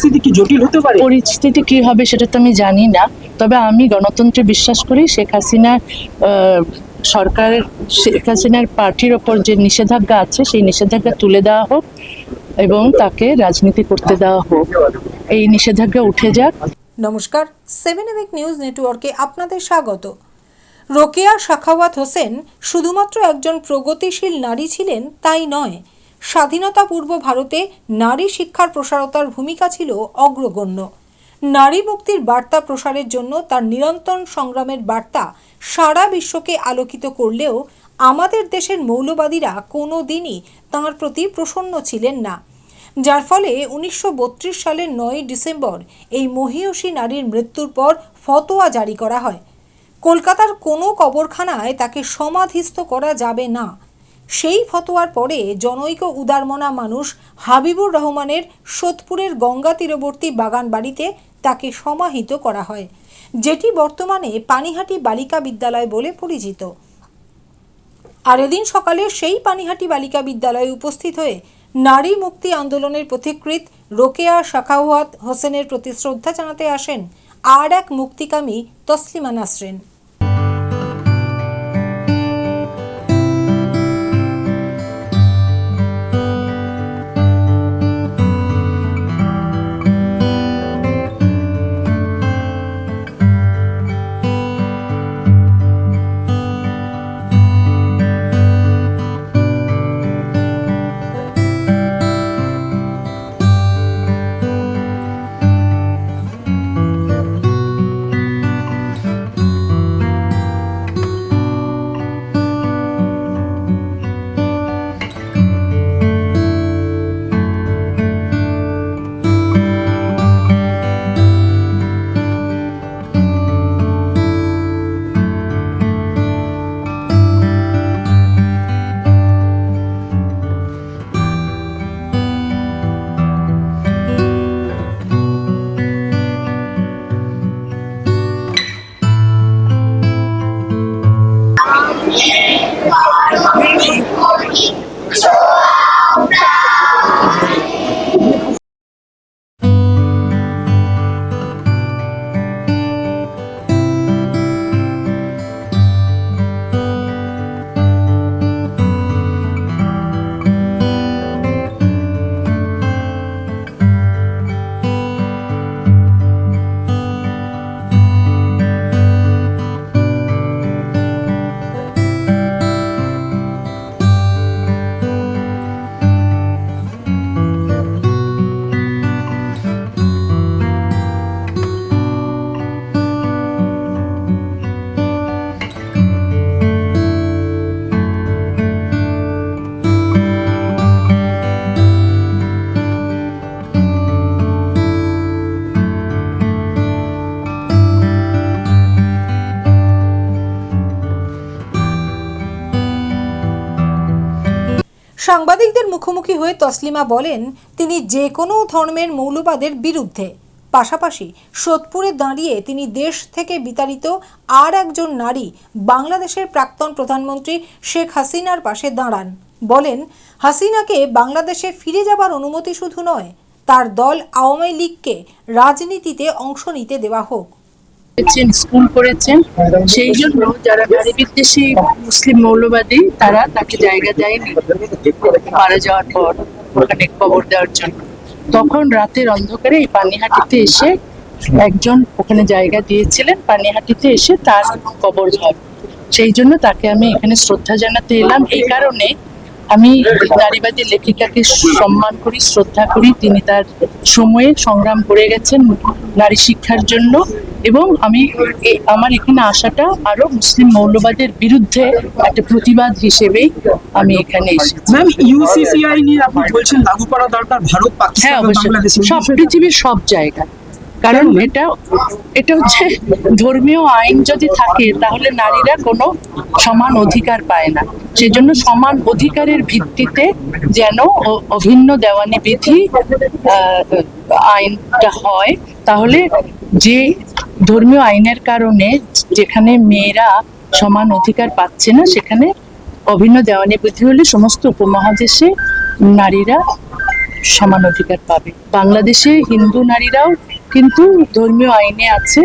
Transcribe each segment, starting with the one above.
পরিস্থিতি কি জটিল হতে পারে? পরিস্থিতি কি হবে সেটা তো আমি জানি না, তবে আমি গণতন্ত্রে বিশ্বাস করি। শেখ হাসিনা সরকারের, শেখ হাসিনার পার্টির ওপর যে নিষেধাজ্ঞা আছে সেই নিষেধাজ্ঞা তুলে দেওয়া হোক এবং তাকে রাজনীতি করতে দেওয়া হোক, এই নিষেধাজ্ঞা উঠে যাক। নমস্কার, 7 এভিক নিউজ নেটওয়ার্কে আপনাদের স্বাগত। রোকেয়া সাখাওয়াত হোসেন শুধুমাত্র একজন প্রগতিশীল নারী ছিলেন তাই নয়, স্বাধীনতা পূর্ব ভারতে নারী শিক্ষার প্রসারতার ভূমিকা ছিল অগ্রগণ্য। নারী মুক্তির বার্তা প্রসারের জন্য তার নিরন্তর সংগ্রামের বার্তা সারা বিশ্বকে আলোকিত করলেও আমাদের দেশের মৌলবাদীরা কোনো দিনই তাঁর প্রতি প্রসন্ন ছিলেন না, যার ফলে 1932 সালের 9 ডিসেম্বর এই মহিয়সী নারীর মৃত্যুর পর ফতোয়া জারি করা হয়। কলকাতার কোনো কবরখানায় তাকে সমাধিস্থ করা যাবে না। সেই ফতোয়ার পরে জনৈক উদারমনা মানুষ হাবিবুর রহমানের সোদপুরের গঙ্গা তীরবর্তী বাগান বাড়িতে তাকে সমাহিত করা হয়, যেটি বর্তমানে পানিহাটি বালিকা বিদ্যালয় বলে পরিচিত। আর এদিন সকালে সেই পানিহাটি বালিকা বিদ্যালয়ে উপস্থিত হয়ে নারী মুক্তি আন্দোলনের পথিকৃৎ রোকেয়া সাখাওয়াত হোসেনের প্রতি শ্রদ্ধা জানাতে আসেন আর এক মুক্তিকামী তসলিমা নাসরিন। সাংবাদিকদের মুখোমুখি হয়ে তসলিমা বলেন, তিনি যে কোনো ধর্মের মৌলবাদের বিরুদ্ধে। পাশাপাশি সোদপুরে দাঁড়িয়ে তিনি দেশ থেকে বিতাড়িত আর একজন নারী, বাংলাদেশের প্রাক্তন প্রধানমন্ত্রী শেখ হাসিনার পাশে দাঁড়ান। বলেন, হাসিনাকে বাংলাদেশে ফিরে যাবার অনুমতি শুধু নয়, তার দল আওয়ামী লীগকে রাজনীতিতে অংশ নিতে দেওয়া হোক। স্কুল করেছেন, সেই জন্য যারা নারী বিদ্বেষী মুসলিম মৌলবাদী তারা তাকে জায়গা দেয়নি মারা যাওয়ার পর ওখানে কবর দেওয়ার জন্য। তখন রাতের অন্ধকারে এই পানিহাটিতে এসে একজন ওখানে জায়গা দিয়েছিলেন, পানিহাটিতে এসে তার কবর হয়। সেই জন্য তাকে আমি এখানে শ্রদ্ধা জানাতে এলাম। এই কারণে আমি নারীবাদী লেখিকাকে সম্মান করি, শ্রদ্ধা করি। তিনি তার সময়ে সংগ্রাম করে গেছেন নারী শিক্ষার জন্য, এবং আমি আমার এখানে আসাটা আরো মুসলিম মৌলবাদের বিরুদ্ধে একটা প্রতিবাদ হিসেবেই আমি এখানে এসেছি। ম্যাম, ইউসিসিআই নিয়ে আপনি বলছেন লাগু করা দরকার ভারত, পাকিস্তান, হ্যাঁ অবশ্যই, সব পৃথিবীর সব জায়গায়। কারণ এটা হচ্ছে ধর্মীয় আইন যদি থাকে তাহলে নারীরা কোনো সমান অধিকার পায় না। সেজন্য সমান অধিকারের ভিত্তিতে যেন অভিন্ন দেওয়ানি বিধি আইনটা হয়, তাহলে যে ধর্মীয় আইনের কারণে যেখানে মেয়েরা সমান অধিকার পাচ্ছে না সেখানে অভিন্ন দেওয়ানি বিধি হলে সমস্ত উপমহাদেশে নারীরা সমান অধিকার পাবে। বাংলাদেশে হিন্দু নারীরাও কিন্তু ধর্মীয় আইনে আছে,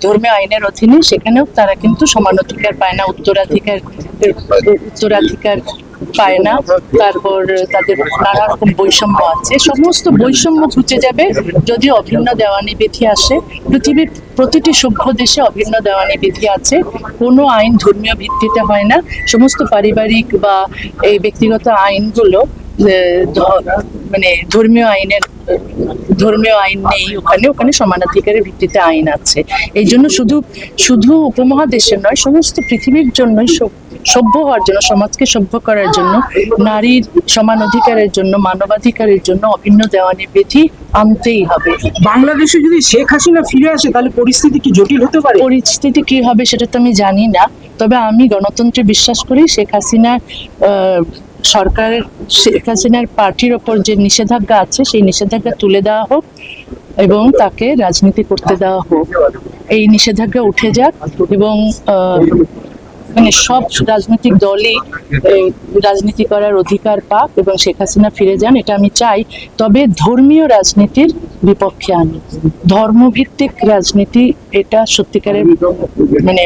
ধর্মীয় আইনের অধীনে সেখানেও তারা কিন্তু সমান অধিকার পায় না, উত্তরাধিকার পায় না। তারপর তাদের নানা রকম বৈষম্য আছে, সমস্ত বৈষম্য ঘুচে যাবে যদি অভিন্ন দেওয়ানি বিধি আসে। পৃথিবীর প্রতিটি সভ্য দেশে অভিন্ন দেওয়ানি বিধি আছে, কোনো আইন ধর্মীয় ভিত্তিতে হয় না। সমস্ত পারিবারিক বা এই ব্যক্তিগত আইনগুলো মানে ধর্মীয় আইন নেই ওখানে সমানাধিকারের ভিত্তিতে আইন আছে। এই জন্য শুধু উপমহাদেশের নয়, সমস্ত পৃথিবীর জন্যই সভ্য হওয়ার জন্য, সমাজকে সভ্য করার জন্য, নারীর সমান অধিকারের জন্য, মানবাধিকারের জন্য অভিন্ন দেওয়ানি বিধি আনতেই হবে। বাংলাদেশে যদি শেখ হাসিনা ফিরে আসে তাহলে পরিস্থিতি কি জটিল হতে পারে? পরিস্থিতি কি হবে সেটা তো আমি জানি না, তবে আমি গণতন্ত্রে বিশ্বাস করি। শেখ হাসিনার পার্টির ওপর যে নিষেধাজ্ঞা আছে সেই নিষেধাজ্ঞা তুলে দেওয়া হোক এবং তাকে রাজনীতি করতে দেওয়া হোক। এই নিষেধাজ্ঞা উঠে যাক এবং মানে সব রাজনৈতিক দলই রাজনীতি করার অধিকার পাক এবং শেখ হাসিনা ফিরে যান, এটা আমি চাই। তবে ধর্মীয় রাজনীতির বিপক্ষে আমি, ধর্মভিত্তিক রাজনীতি এটা সত্যিকারের মানে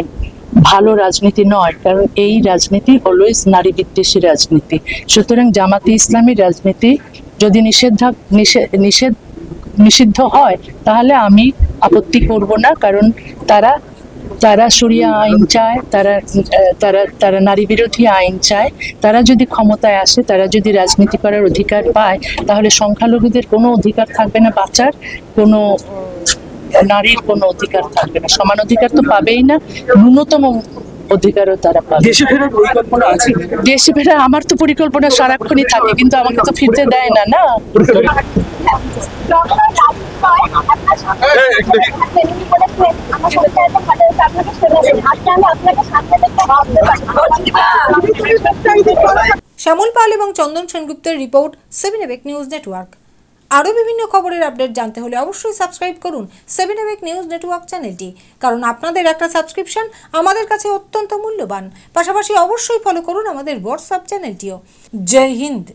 ভালো রাজনীতি নয়, কারণ এই রাজনীতি অলওয়েজ নারী বিদ্বেষী রাজনীতি। সুতরাং জামাতে ইসলামী রাজনীতি যদি নিষিদ্ধ হয় তাহলে আমি আপত্তি করব না, কারণ তারা শরিয়া আইন চায়, তারা নারী বিরোধী আইন চায়। তারা যদি ক্ষমতায় আসে, তারা যদি রাজনীতি করার অধিকার পায়, তাহলে সংখ্যালঘুদের কোনো অধিকার থাকবে না বাঁচার, কোনো নারীর কোনো অধিকার থাকবে না। সমান অধিকার তো পাবেই না, ন্যূনতম অধিকারও তারা পাবে। দেশে ফেরার পরিকল্পনা আছে? দেশে ফেরা আমার তো পরিকল্পনা সারাক্ষণই থাকে, কিন্তু আমাকে তো ফিরতে দেয় না। শ্যামল পাল এবং চন্দন সেনগুপ্তের রিপোর্ট 7 এবেক নিউজ নেটওয়ার্ক। আরও বিভিন্ন খবরের আপডেট জানতে হলে অবশ্যই সাবস্ক্রাইব করুন 7 এবেক নিউজ নেটওয়ার্ক চ্যানেলটি, কারণ আপনাদের একটা সাবস্ক্রিপশন আমাদের কাছে অত্যন্ত মূল্যবান। পাশাপাশি অবশ্যই ফলো করুন আমাদের হোয়াটসঅ্যাপ চ্যানেলটিও। জয় হিন্দ।